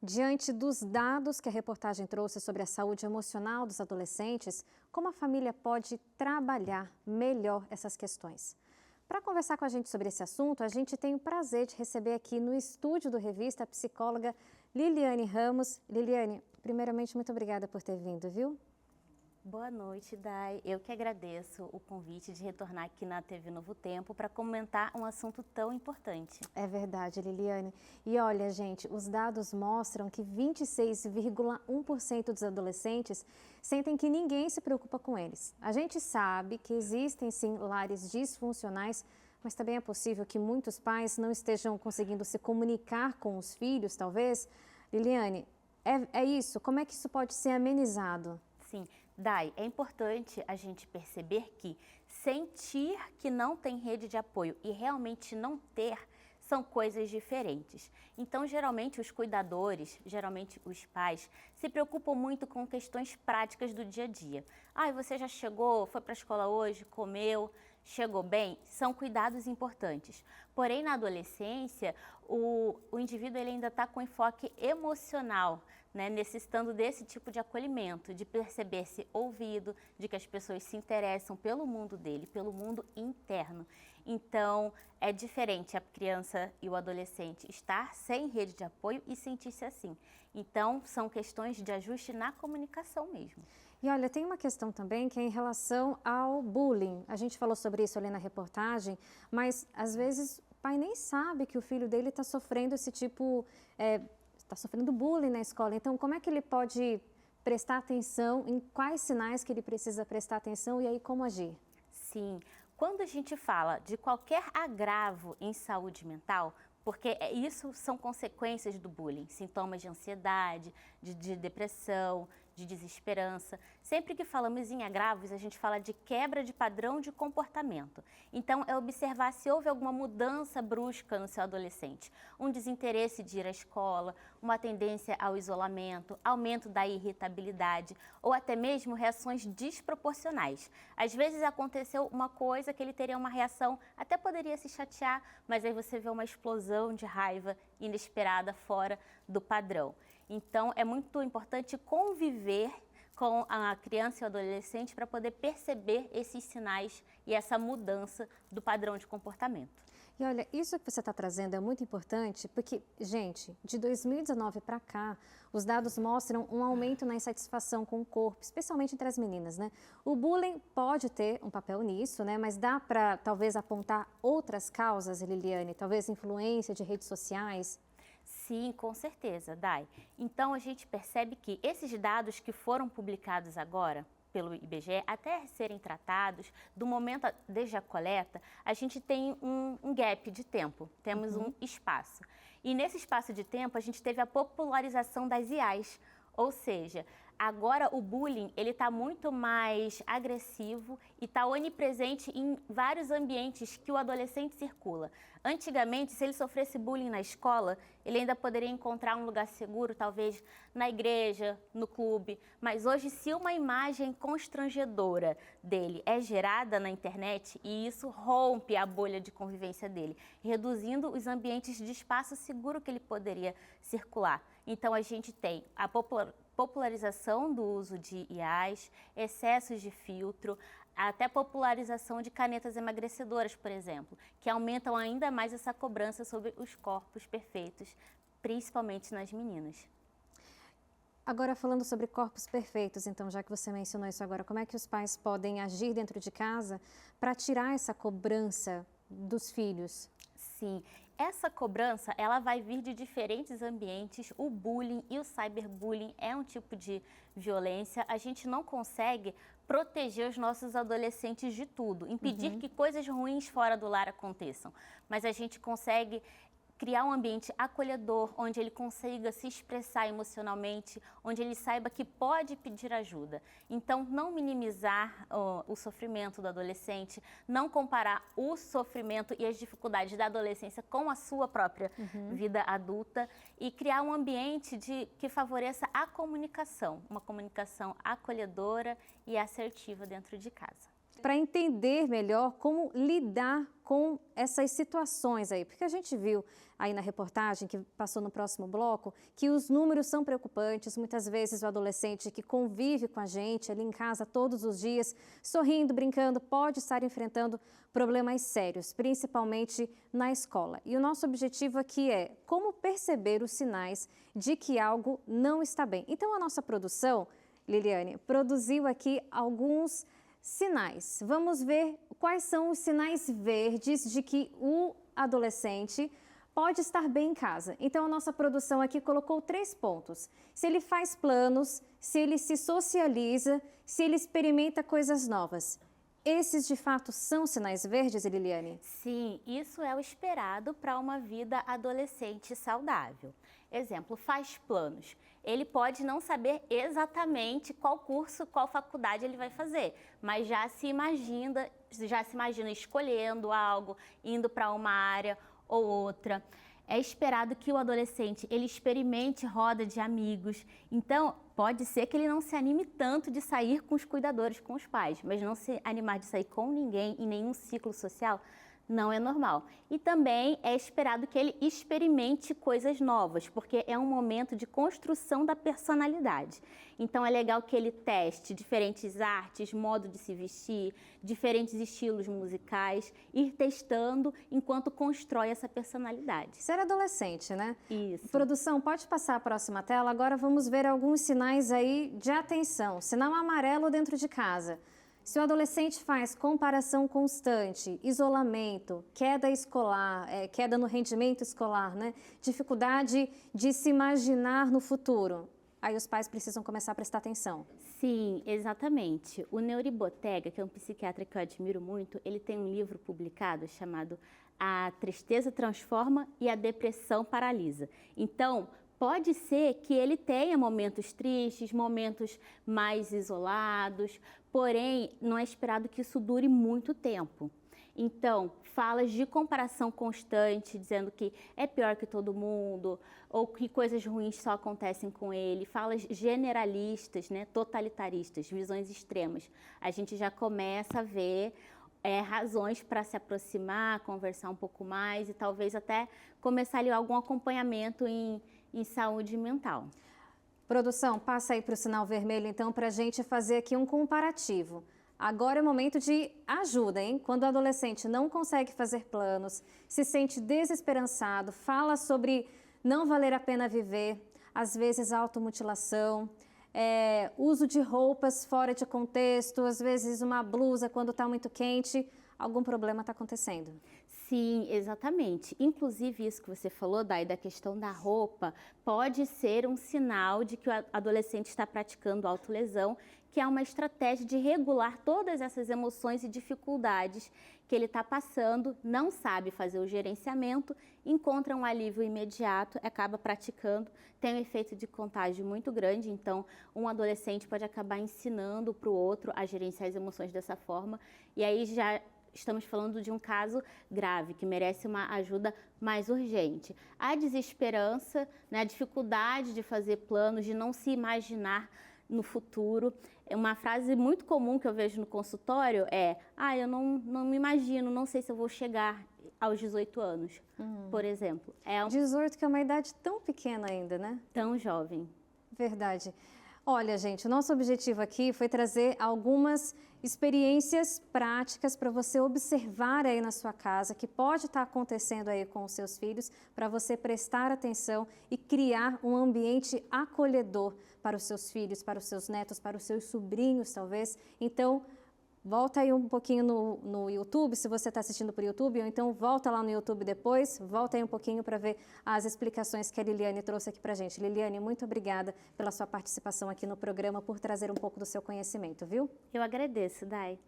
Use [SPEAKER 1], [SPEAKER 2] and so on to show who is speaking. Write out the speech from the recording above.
[SPEAKER 1] Diante dos dados que a reportagem trouxe sobre a saúde emocional dos adolescentes, como a família pode trabalhar melhor essas questões? Para conversar com a gente sobre esse assunto, a gente tem o prazer de receber aqui no estúdio do Revista a psicóloga Liliane Ramos. Liliane, primeiramente, muito obrigada por ter vindo, viu?
[SPEAKER 2] Boa noite, Dai. Eu que agradeço o convite de retornar aqui na TV Novo Tempo para comentar um assunto tão importante.
[SPEAKER 1] É verdade, Liliane. E olha, gente, os dados mostram que 26,1% dos adolescentes sentem que ninguém se preocupa com eles. A gente sabe que existem, sim, lares disfuncionais, mas também é possível que muitos pais não estejam conseguindo se comunicar com os filhos, talvez. Liliane, é isso? Como é que isso pode ser amenizado?
[SPEAKER 2] Sim, Dai, é importante a gente perceber que sentir que não tem rede de apoio e realmente não ter são coisas diferentes. Então, geralmente, os cuidadores, geralmente os pais, se preocupam muito com questões práticas do dia a dia. Você já chegou, foi para a escola hoje, comeu, chegou bem? São cuidados importantes. Porém, na adolescência, o indivíduo ele ainda está com enfoque emocional, né, necessitando desse tipo de acolhimento, de perceber-se ouvido, de que as pessoas se interessam pelo mundo dele, pelo mundo interno. Então, é diferente a criança e o adolescente estar sem rede de apoio e sentir-se assim. Então, são questões de ajuste na comunicação mesmo.
[SPEAKER 1] E olha, tem uma questão também que é em relação ao bullying. A gente falou sobre isso ali na reportagem, mas às vezes o pai nem sabe que o filho dele está sofrendo esse tipo, está sofrendo bullying na escola. Então, como é que ele pode prestar atenção, em quais sinais que ele precisa prestar atenção e aí como agir?
[SPEAKER 2] Sim, quando a gente fala de qualquer agravo em saúde mental, porque isso são consequências do bullying, sintomas de ansiedade, de depressão, de desesperança. Sempre que falamos em agravos, a gente fala de quebra de padrão de comportamento. Então, é observar se houve alguma mudança brusca no seu adolescente, um desinteresse de ir à escola, uma tendência ao isolamento, aumento da irritabilidade ou até mesmo reações desproporcionais. Às vezes aconteceu uma coisa que ele teria uma reação, até poderia se chatear, mas aí você vê uma explosão de raiva inesperada fora do padrão. Então, é muito importante conviver com a criança e o adolescente para poder perceber esses sinais e essa mudança do padrão de comportamento.
[SPEAKER 1] E olha, isso que você está trazendo é muito importante porque, gente, de 2019 para cá, os dados mostram um aumento na insatisfação com o corpo, especialmente entre as meninas, né? O bullying pode ter um papel nisso, né? Mas dá para, talvez, apontar outras causas, Liliane? Talvez influência de redes sociais?
[SPEAKER 2] Sim, com certeza, Dai. Então, a gente percebe que esses dados que foram publicados agora pelo IBGE, até serem tratados, do momento desde a coleta, a gente tem um gap de tempo, temos um espaço. E nesse espaço de tempo, a gente teve a popularização das IAs, ou seja, agora o bullying ele está muito mais agressivo e está onipresente em vários ambientes que o adolescente circula. Antigamente, se ele sofresse bullying na escola, ele ainda poderia encontrar um lugar seguro, talvez na igreja, no clube. Mas hoje, se uma imagem constrangedora dele é gerada na internet, e isso rompe a bolha de convivência dele, reduzindo os ambientes de espaço seguro que ele poderia circular. Então, a gente tem a popularização do uso de IAs, excessos de filtro, até popularização de canetas emagrecedoras, por exemplo, que aumentam ainda mais essa cobrança sobre os corpos perfeitos, principalmente nas meninas.
[SPEAKER 1] Agora, falando sobre corpos perfeitos, então, já que você mencionou isso agora, como é que os pais podem agir dentro de casa para tirar essa cobrança dos filhos?
[SPEAKER 2] Sim, essa cobrança ela vai vir de diferentes ambientes. O bullying e o cyberbullying é um tipo de violência. A gente não consegue proteger os nossos adolescentes de tudo, impedir que coisas ruins fora do lar aconteçam, mas a gente consegue criar um ambiente acolhedor, onde ele consiga se expressar emocionalmente, onde ele saiba que pode pedir ajuda. Então, não minimizar o sofrimento do adolescente, não comparar o sofrimento e as dificuldades da adolescência com a sua própria vida adulta e criar um ambiente que favoreça a comunicação, uma comunicação acolhedora e assertiva dentro de casa.
[SPEAKER 1] para entender melhor como lidar com essas situações aí, porque a gente viu aí na reportagem que passou no próximo bloco que os números são preocupantes. Muitas vezes o adolescente que convive com a gente ali em casa todos os dias, sorrindo, brincando, pode estar enfrentando problemas sérios, principalmente na escola. E o nosso objetivo aqui é como perceber os sinais de que algo não está bem. Então a nossa produção, Liliane, produziu aqui alguns sinais. Vamos ver quais são os sinais verdes de que o adolescente pode estar bem em casa. Então, a nossa produção aqui colocou 3 pontos. Se ele faz planos, se ele se socializa, se ele experimenta coisas novas. Esses, de fato, são sinais verdes, Liliane?
[SPEAKER 2] Sim, isso é o esperado para uma vida adolescente saudável. Exemplo, faz planos. Ele pode não saber exatamente qual curso, qual faculdade ele vai fazer, mas já se imagina escolhendo algo, indo para uma área ou outra. É esperado que o adolescente ele experimente roda de amigos. Então, pode ser que ele não se anime tanto de sair com os cuidadores, com os pais, mas não se animar de sair com ninguém em nenhum ciclo social não é normal. E também é esperado que ele experimente coisas novas, porque é um momento de construção da personalidade. Então é legal que ele teste diferentes artes, modo de se vestir, diferentes estilos musicais, ir testando enquanto constrói essa personalidade.
[SPEAKER 1] Ser adolescente, né?
[SPEAKER 2] Isso.
[SPEAKER 1] Produção, pode passar a próxima tela? Agora vamos ver alguns sinais aí de atenção. Sinal amarelo dentro de casa. Se o adolescente faz comparação constante, isolamento, queda escolar, queda no rendimento escolar, né? Dificuldade de se imaginar no futuro, aí os pais precisam começar a prestar atenção.
[SPEAKER 2] Sim, exatamente. O Neuribotega, que é um psiquiatra que eu admiro muito, ele tem um livro publicado chamado A Tristeza Transforma e a Depressão Paralisa. Então, pode ser que ele tenha momentos tristes, momentos mais isolados, porém, não é esperado que isso dure muito tempo. Então, falas de comparação constante, dizendo que é pior que todo mundo, ou que coisas ruins só acontecem com ele, falas generalistas, né, totalitaristas, visões extremas. A gente já começa a ver razões para se aproximar, conversar um pouco mais e talvez até começar ali algum acompanhamento em saúde mental.
[SPEAKER 1] Produção, passa aí para o sinal vermelho, então, para a gente fazer aqui um comparativo. Agora é o momento de ajuda, hein? Quando o adolescente não consegue fazer planos, se sente desesperançado, fala sobre não valer a pena viver, às vezes automutilação, uso de roupas fora de contexto, às vezes uma blusa quando está muito quente, algum problema está acontecendo.
[SPEAKER 2] Sim, exatamente. Inclusive isso que você falou, Dai, da questão da roupa, pode ser um sinal de que o adolescente está praticando autolesão, que é uma estratégia de regular todas essas emoções e dificuldades que ele está passando, não sabe fazer o gerenciamento, encontra um alívio imediato, acaba praticando, tem um efeito de contágio muito grande, então um adolescente pode acabar ensinando para o outro a gerenciar as emoções dessa forma, e aí já estamos falando de um caso grave, que merece uma ajuda mais urgente. A desesperança, né, a dificuldade de fazer planos, de não se imaginar no futuro. Uma frase muito comum que eu vejo no consultório é: eu não me imagino, não sei se eu vou chegar aos 18 anos, por exemplo.
[SPEAKER 1] 18, que é uma idade tão pequena ainda, né?
[SPEAKER 2] Tão jovem.
[SPEAKER 1] Verdade. Olha, gente, o nosso objetivo aqui foi trazer algumas experiências práticas para você observar aí na sua casa, que pode estar acontecendo aí com os seus filhos, para você prestar atenção e criar um ambiente acolhedor para os seus filhos, para os seus netos, para os seus sobrinhos, talvez. Então, volta aí um pouquinho no YouTube, se você está assistindo por YouTube, ou então volta lá no YouTube depois, volta aí um pouquinho para ver as explicações que a Liliane trouxe aqui para a gente. Liliane, muito obrigada pela sua participação aqui no programa, por trazer um pouco do seu conhecimento, viu?
[SPEAKER 2] Eu agradeço, Dai.